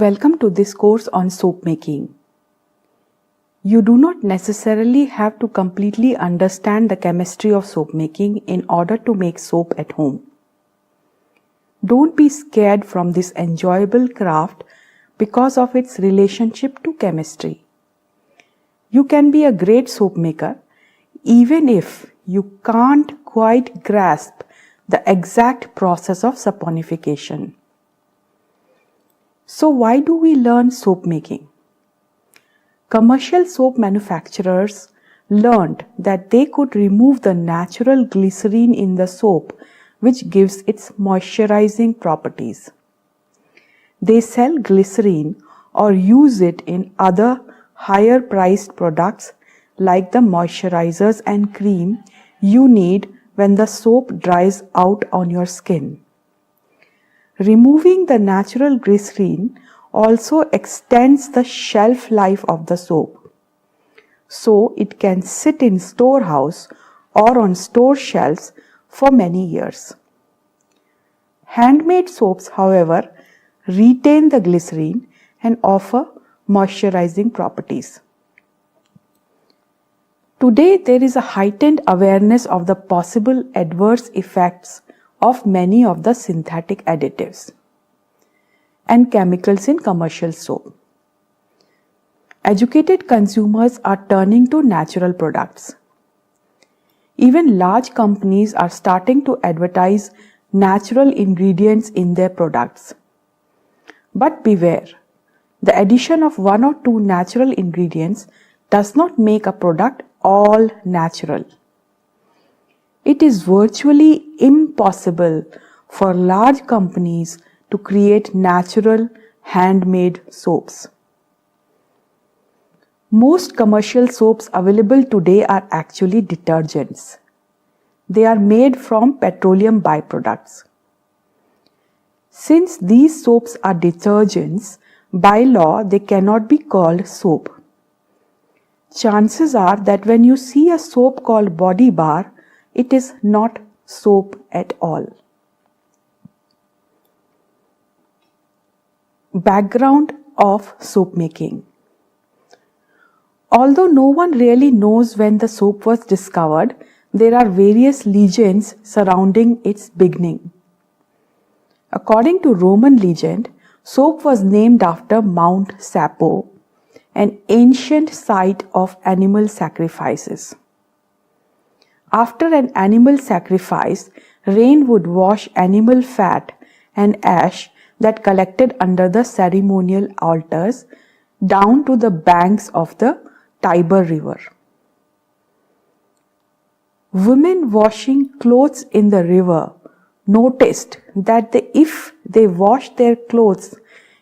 Welcome to this course on soap making. You do not necessarily have to completely understand the chemistry of soap making in order to make soap at home. Don't be scared from this enjoyable craft because of its relationship to chemistry. You can be a great soap maker even if you can't quite grasp the exact process of saponification. So why do we learn soap making? Commercial soap manufacturers learned that they could remove the natural glycerine in the soap, which gives its moisturizing properties. They sell glycerine or use it in other higher priced products like the moisturizers and cream you need when the soap dries out on your skin. Removing the natural glycerine also extends the shelf life of the soap, so it can sit in storehouse or on store shelves for many years. Handmade soaps, however, retain the glycerine and offer moisturizing properties. Today, there is a heightened awareness of the possible adverse effects of many of the synthetic additives and chemicals in commercial soap. Educated consumers are turning to natural products. Even large companies are starting to advertise natural ingredients in their products. But beware, the addition of one or two natural ingredients does not make a product all natural. It is virtually impossible for large companies to create natural handmade soaps. Most commercial soaps available today are actually detergents. They are made from petroleum byproducts. Since these soaps are detergents, by law they cannot be called soap. Chances are that when you see a soap called Body Bar, it is not soap at all. Background of soap making. Although no one really knows when the soap was discovered, there are various legends surrounding its beginning. According to Roman legend, soap was named after Mount Sapo, an ancient site of animal sacrifices. After an animal sacrifice, rain would wash animal fat and ash that collected under the ceremonial altars down to the banks of the Tiber River. Women washing clothes in the river noticed that if they washed their clothes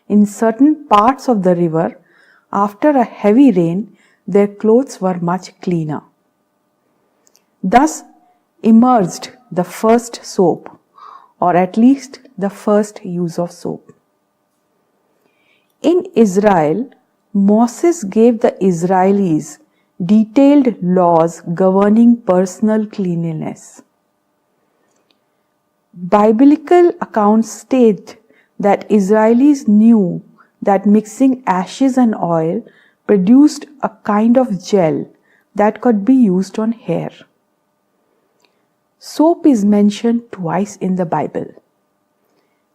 in certain parts of the river, after a heavy rain, their clothes were much cleaner. Thus emerged the first soap, or at least the first use of soap. In Israel, Moses gave the Israelis detailed laws governing personal cleanliness. Biblical accounts state that Israelis knew that mixing ashes and oil produced a kind of gel that could be used on hair. Soap is mentioned twice in the Bible,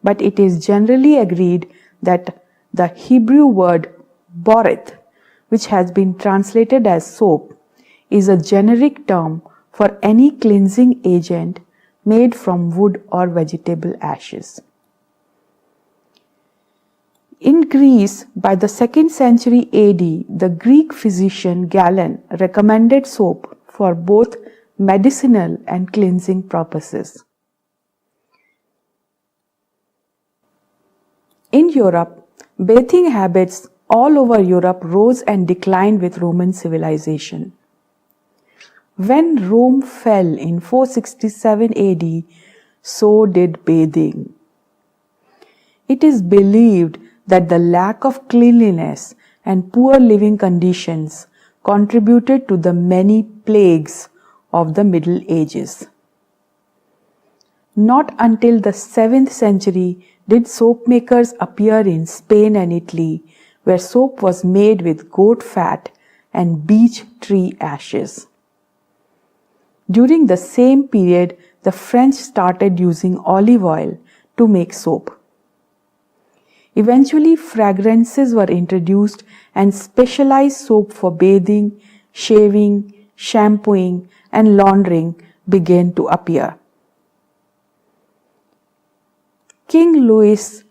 but it is generally agreed that the Hebrew word boreth, which has been translated as soap, is a generic term for any cleansing agent made from wood or vegetable ashes. In Greece, by the 2nd century AD, the Greek physician Galen recommended soap for both medicinal and cleansing purposes. In Europe, bathing habits all over Europe rose and declined with Roman civilization. When Rome fell in 467 AD, so did bathing. It is believed that the lack of cleanliness and poor living conditions contributed to the many plagues of the Middle Ages. Not until the 7th century did soap makers appear in Spain and Italy, where soap was made with goat fat and beech tree ashes. During the same period, the French started using olive oil to make soap. Eventually, fragrances were introduced and specialized soap for bathing, shaving, shampooing, and laundering began to appear. King Louis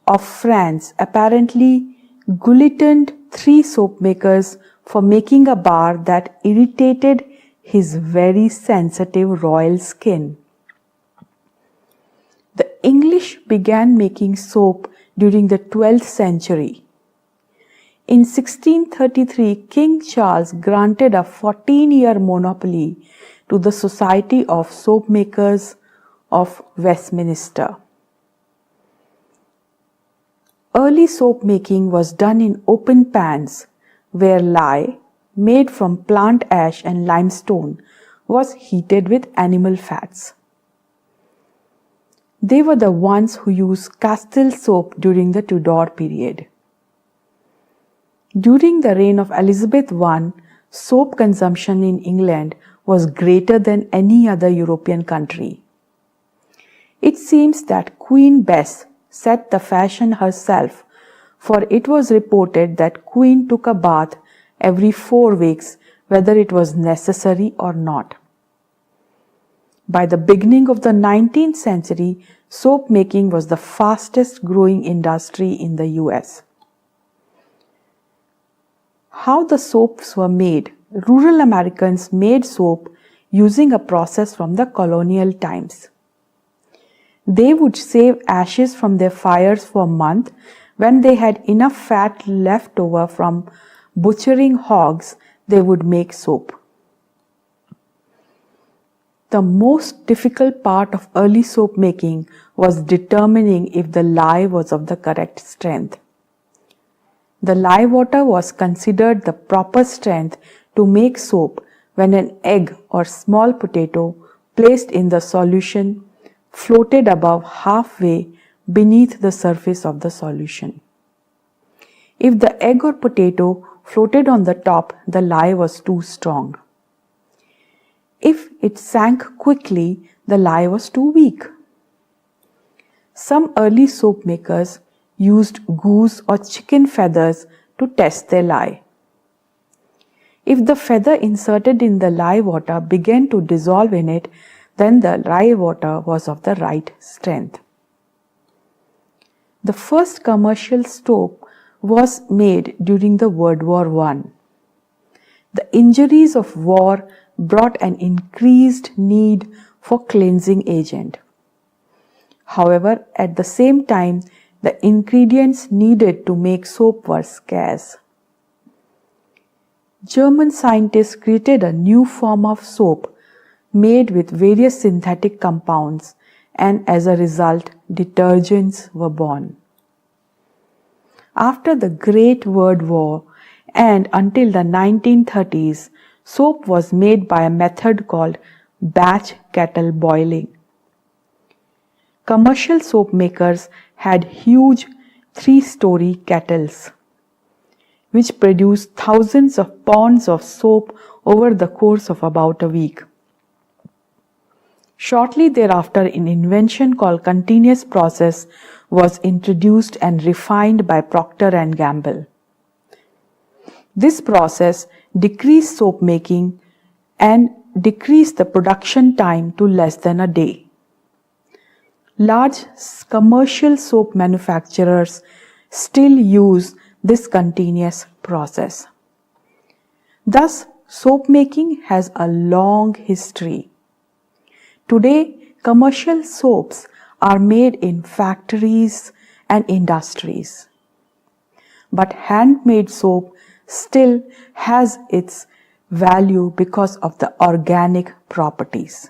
of France apparently guillotined 3 soap makers for making a bar that irritated his very sensitive royal skin. The English began making soap during the 12th century. In 1633, King Charles granted a 14-year monopoly to the Society of Soap Makers of Westminster. Early soap making was done in open pans where lye, made from plant ash and limestone, was heated with animal fats. They were the ones who used Castile soap during the Tudor period. During the reign of Elizabeth I, soap consumption in England was greater than any other European country. It seems that Queen Bess set the fashion herself, for it was reported that Queen took a bath every 4 weeks, whether it was necessary or not. By the beginning of the 19th century, soap making was the fastest growing industry in the US. How the soaps were made? Rural Americans made soap using a process from the colonial times. They would save ashes from their fires for a month. When they had enough fat left over from butchering hogs, they would make soap. The most difficult part of early soap making was determining if the lye was of the correct strength. The lye water was considered the proper strength to make soap when an egg or small potato placed in the solution floated above halfway beneath the surface of the solution. If the egg or potato floated on the top, the lye was too strong. If it sank quickly, the lye was too weak. Some early soap makers used goose or chicken feathers to test their lye. If the feather inserted in the lye water began to dissolve in it, then the lye water was of the right strength. The first commercial soap was made during the World War I. The injuries of war brought an increased need for cleansing agent. However, at the same time, the ingredients needed to make soap were scarce. German scientists created a new form of soap made with various synthetic compounds, and as a result, detergents were born. After the Great World War and until the 1930s, soap was made by a method called batch kettle boiling. Commercial soap makers had huge 3-story kettles, which produced thousands of pounds of soap over the course of about a week. Shortly thereafter, an invention called continuous process was introduced and refined by Procter & Gamble. This process decreased soap making and decreased the production time to less than a day. Large commercial soap manufacturers still use this continuous process. Thus, soap making has a long history. Today, commercial soaps are made in factories and industries. But handmade soap still has its value because of the organic properties.